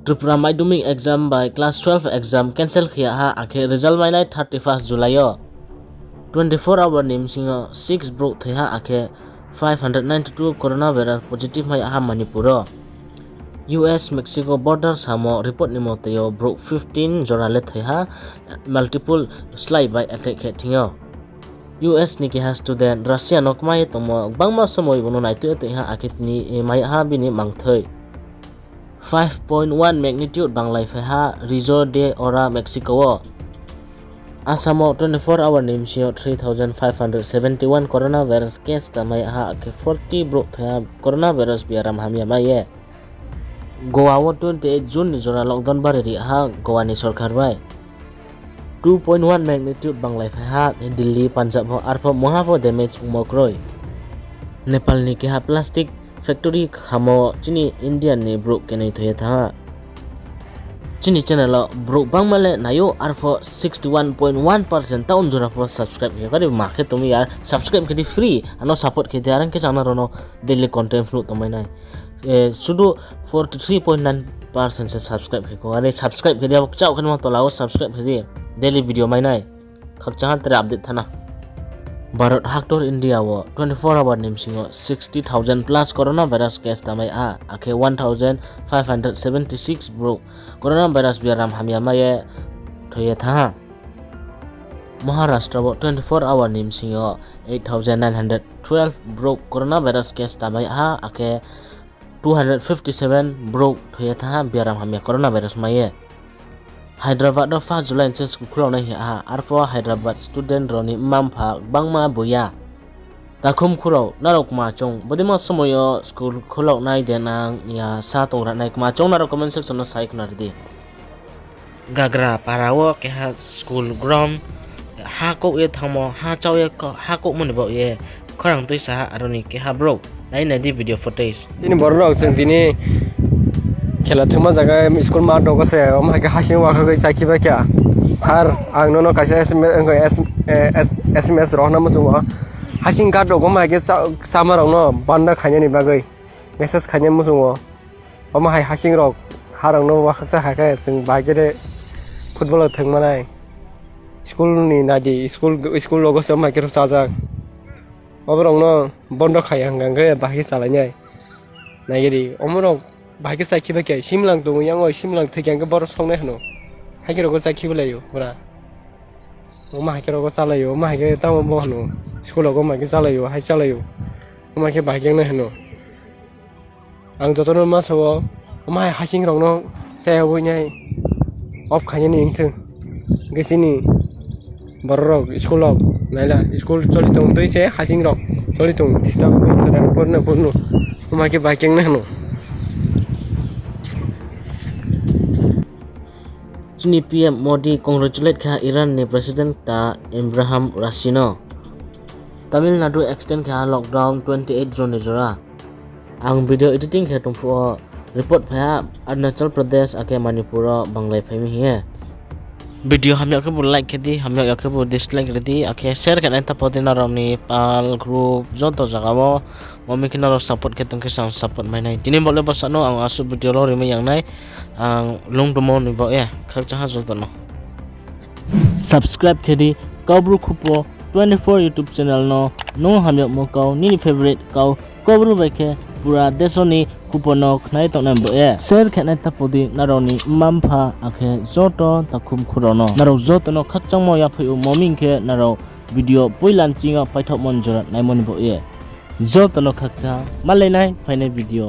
Tripura Madhyamik exam by class 12 exam cancel khia ha akhe result mainai 31st July 24 hour nim singo 6 broke the ha akhe 592 coronavirus positive mai ha Manipur US Mexico border samo report nimo teo broke 15 jorale the ha multiple slide by attack khethingo US ni ke ha student Russia nokmai tomo bangma samoi bono naitu te ha akitni mai ha bini mangthoi 5.1 magnitude banglai ha Rizzo de Ora Mexico Asamo 24 hour nimsio 3571 coronavirus case tamai ha ke 40 broke tha coronavirus biaram hamia maye Goa 28 June ni jora lockdown bareri ha Goa ni sarkar bai 2.1 magnitude banglai ha Delhi Punjab ho arpho mohapho damage mokroi Nepal ni ke ha plastic factory khamo chini Indian ni broke kenai thoya tha chini channel broke bangmale nayo arfo 61.1% taun jora po subscribe ke kare makhe tumi yar subscribe ke di free ano support ke diaran ke channel rono daily content flu tomai nai sudu 43.9% se subscribe ke ko are subscribe ke dia chau kan ma to lao subscribe ke di daily video mai nai khak chahan tere update thana Bharat Haktor India wo 24 hour nimsingo 60,000 plus coronavirus case tamai a akhe 1,576 broke coronavirus biaram hamia maye thoye tha Maharashtra wo 24 hour nimsingo 8,912 broke coronavirus case tamai a akhe 257 broke thoye tha biaram hamia coronavirus maye Hyderabad no 1 July se school khulona hi ha arfo Hyderabad student roni mampha bangma boya takhum khurau narok ma chong bodima somoyo school khulok nai denang ya sa tongra nai ma chong narok comment section no sai khnar di gagra parawo ke ha school ground ha ko ye thamo ha chaw ye ha ko mun bo ye khorang tui sa aroni ke ha bro nai na di video footage sini borok sing dini खेला थुमा जगह school मा दो से हम के हासिं वा के साखि बा क्या सर आं नो कासे एसएमएस रहना मजो हासिं का दो मा के सामा रनो बान्दा खाने नि बागै मेसेज खाने मजो हम हाय हासिं रक हारं नो वा खसा हाके जों बागेरे फुटबल थंमानाय स्कूल नि नादि स्कूल लोगो से मा के साजा अबरं नो बन्द खाय हंगांगे बाहि सालायनाय नागिरि अमरक बाइक साइकिल के सिमलांग दङ यांगो सिमलांग थेक्यां बर संनाय हनो हाइकेरको साइकिल लायो पुरा ओमा हाइकेरको चालायो ओमा हाइके ताव म हनो स्कुलको माके चालायो हाइ चालायो ओमा के बाइक न हनो आं जतन मा सव ओमा हासिं रंनो जायाव बयनाय अफ खायनि इंथों गेसिनि बररक स्कुलक नायला स्कुल चलि दङ दैसे हासिं रक चलि दङ दिस्टाब करनो ओमा के बाइक न हनो Chini PM Modi congratulate kha Iran ni President ta Ibrahim Raisino Tamil Nadu extend kha lockdown 28 June jora ang video editing kha tumpu report pha Arunachal Pradesh ake Manipur banglai phai mi he video hamya ke bu like khedi hamya ke bu dislike redi ake share kan ta podina romni pal group joto jaga mo momi kina ro support ke tongke sang support mai nai tini bole bosano ang asu video lo rime yang nai ang long domo ni bo ya khak chaha joto no subscribe khedi kabru khupo 24 YouTube channel no hamya mo kau ni favorite kau kabru baike pura desoni kupono khnai to na bo ya share khana ta podi naroni mampha akhe joto takhum khurono naro joto no khak changmo ya phu moming ke naro video poilan chinga paithok monjora naimoni bo ye joto no khak cha malai nai final video